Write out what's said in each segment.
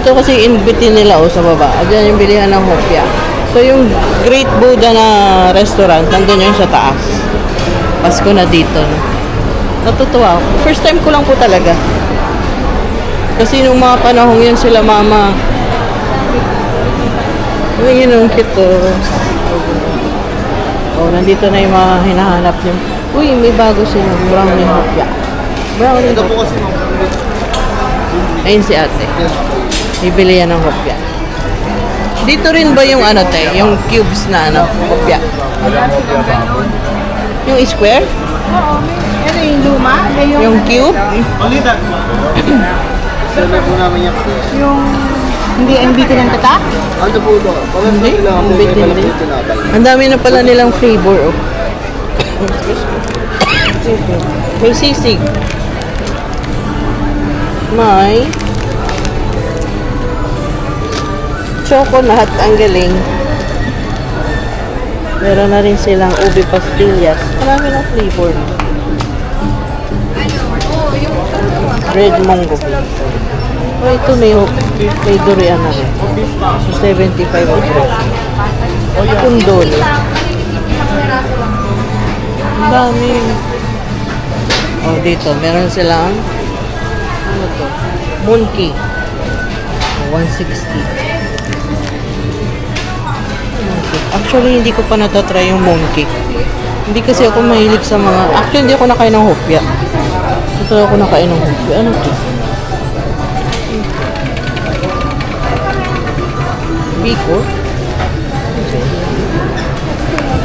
Dito kasi in-between nila sa baba. Diyan yung bilihan ng hopya. So yung Great Buddha na restaurant, nandun yung sa taas. Pasko na dito. No? Natutuwa ako. First time ko lang po talaga. Kasi nung mga panahong yun sila mama. Yun yung cute to. Oh, nandito na yung mga hinahanap niyo. Uy, may bago silang brownie hopya. Brownie hopya. Ayun si ate. Bibili yan ng hopya. Dito rin ba yung ano te? Yung cubes na ano? Hopya. Yung square? Oo. Ano yung luma? Yung cube? Yung hindi MBT ng tata? Ano po ito? Hindi. Ang dami na pala nilang flavor. Oh. May sisig. May chocolate. Ang galing. Meron na rin silang ube pastillas. Marami ng flavor. Red mango. Oh, ito may durian na rin. So, 75 ang presyo. Kundol. Ang dami. Oh, dito. Meron silang ano to? Mooncake. 160. Actually, hindi ko pa natatry yung mooncake. Hindi kasi ako mahilig sa mga... Actually, hindi ako nakain ng hopya. Ito ako nakain ng hopya. Ano to? Biko?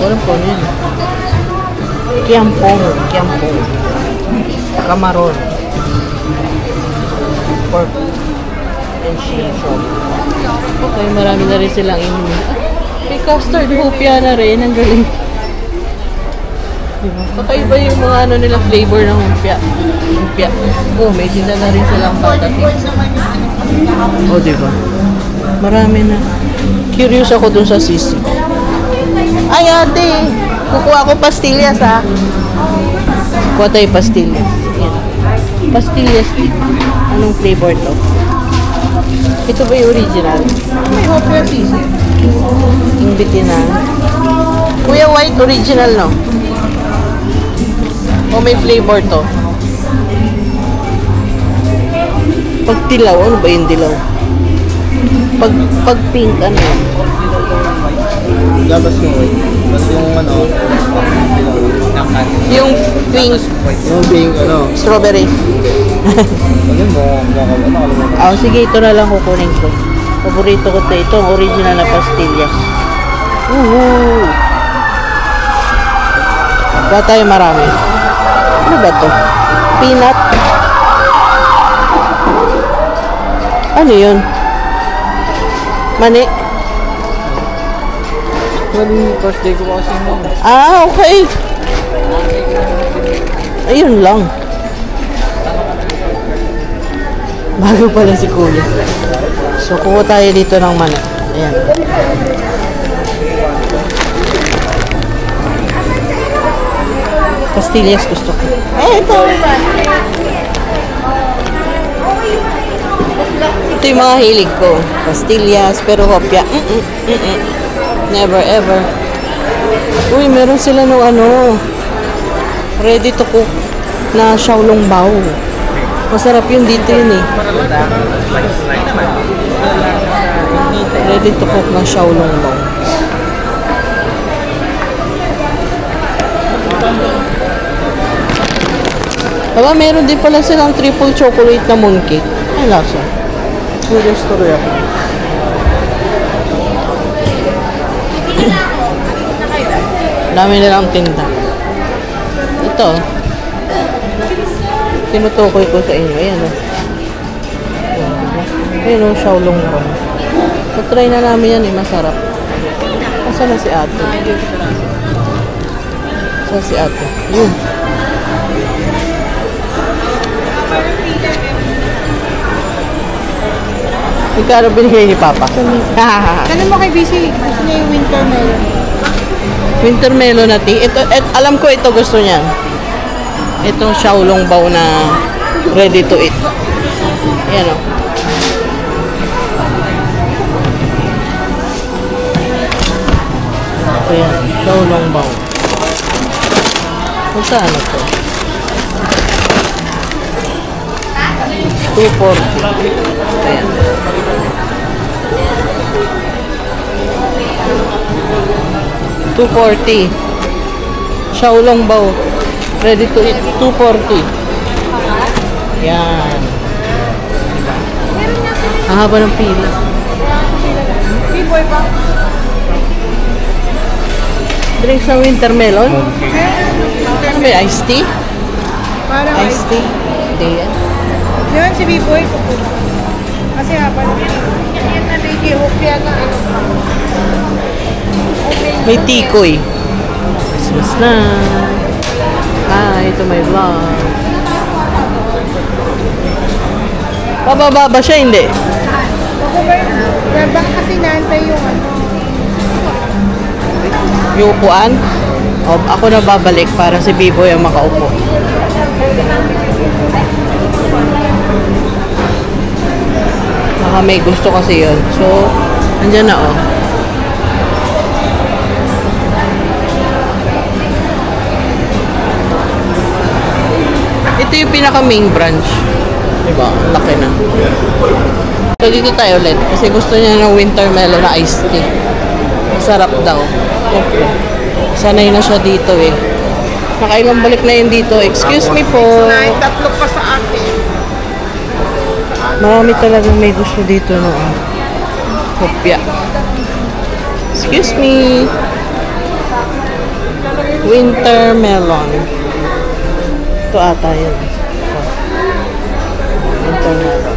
Walang po yun. Kiampong. Kiampong. Kamaron. Pork. And shishon. Okay, marami na rin silang inumin. May custard hopya na rin. Ang galing. Diba? Kakaiba yung mga ano nila flavor ng hopya. Hopya. Oh, may tinda na rin silang patatik. Oh, diba? Marami na. Curious ako dun sa sisig. Ay, ate! Kukuha ko pastillas, ha? Kuha tayo pastillas. Yan. Pastillas. Anong flavor to? Ito ba yung original? May hopya sisig. Ingbitin na. Kuya, white original, no? O may flavor to? Pag dilaw, ano ba yung dilaw? Pag pink, ano? Gabas yung white. Basta yung ano, yung pink. yung pink, ano. Strawberry. Ano mo, Oh, sige, ito na lang kukunin ko. Paborito ko ito. Ito ang original na pastillas. Woohoo! Ba tayo marami. Ano ba to? Peanut? Ano yun? Mani? first day ko kasi mo. Ah, okay. Ayun lang. Bago pala si Kuya. So, kuha tayo dito ng mani. Ayan. Pastillas gusto ko. Eh, ito. Ito yung mga hilig ko. Pastillas, pero hopya. Never ever. Uy, meron sila ng ano, ready to cook na xiaolong bao. Masarap yun dito yun eh. Ready to cook na xiaolong bao. Aba, meron din pala silang triple chocolate na mooncake. Ay, lasa. Curious story ako. Dami nilang tinda. Ito. Tinutukoy ko sa inyo. Ayan o. Ayan o, xiaolong bao. Patry na namin yan eh. Masarap. Asa na si ate? Asa si ate? Yun. Magkano binigay ni Papa? Ganun mo kay BC. Gusto niya yung winter melon. Winter melon na tea. Ito, alam ko ito gusto niya. Itong xiaolong bao na ready to eat. Ayan o. Xiaolongbao. Magkano to? 240. Ayan. 240. Xiaolongbao. Ready to eat. 240. Yan. Ang haba ng pila. B-boy pa. Drinks ng winter melon? Ano ba yun? Iced tea? Parang Iced tea? Hindi yan. Yan si B-boy. Kasi haba na. Yan na baby hook yan na ano. May tikoy. Christmas na. Ito may vlog. Pababa ba siya? Hindi. Ako ba yun? Baka kasi naantay yung ano. Yung upuan? O, ako na babalik para si Biboy ang makaupo. Baka may gusto kasi yun. So, andyan na oh. Ito yung pinaka main branch. Diba? Ang laki na. So, dito tayo ulit. Kasi gusto niya ng winter melon na iced tea. Sarap daw. Okay. Sanay na siya dito eh. Nakailang balik na yun dito. Excuse me po. Tatlo pa sa akin. Marami talagang may gusto dito no. Kopya. Excuse me. Winter melon. Ito ata yun. Ito. Winter melon.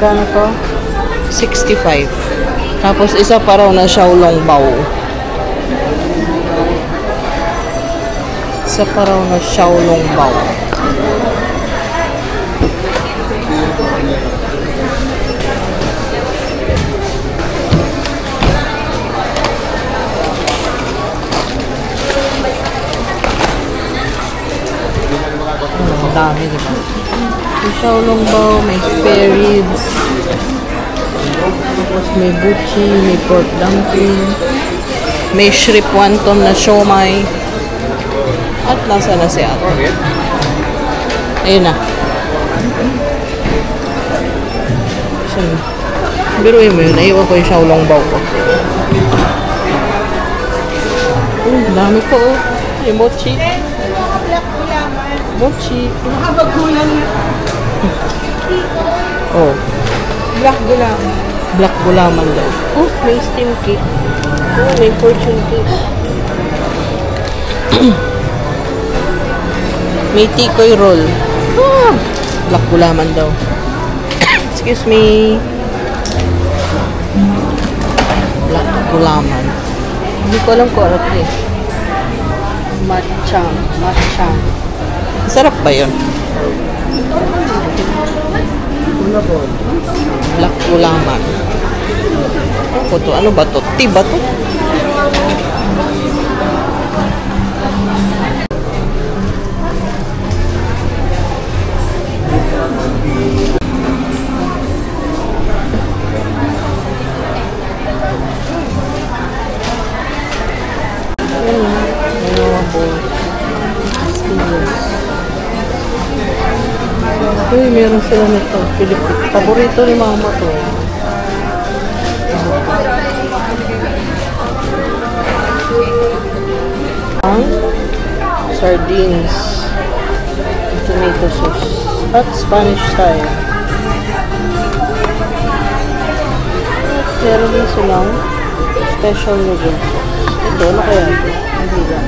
Kano to? 65. Tapos isa pa raw na Xiaolongbao. Isa pa raw na Xiaolongbao. Ang dami, diba? May Xiaolongbao, may spare ribs. Tapos may buchi, may pork dumpling. May shrimp wonton na siomai. At nasa na si ate. Ayun na. So, biruin mo yun. Naiwan ko yung Xiaolongbao ko. Dami ko oh. May mochi. Mochi. Habag gulang na. Oh. Black gulang. Black gulaman daw. Oh, may steam cake. Oh, may fortune cake. May tikoy roll. Ah, black gulaman daw. Excuse me. Black gulaman. Hindi ko alam kung ano ito eh. Matcha. Matcha. Sarap ba yun? Black gulaman. Ako to. Ano ba to? Tea ba to? Uy, meron sila nito. Pilipit. Paborito ni mama to. Ang sardines. Tomato sauce. At Spanish style. Meron din silang special noodles. Ito, ano kaya ito? Hindi lang.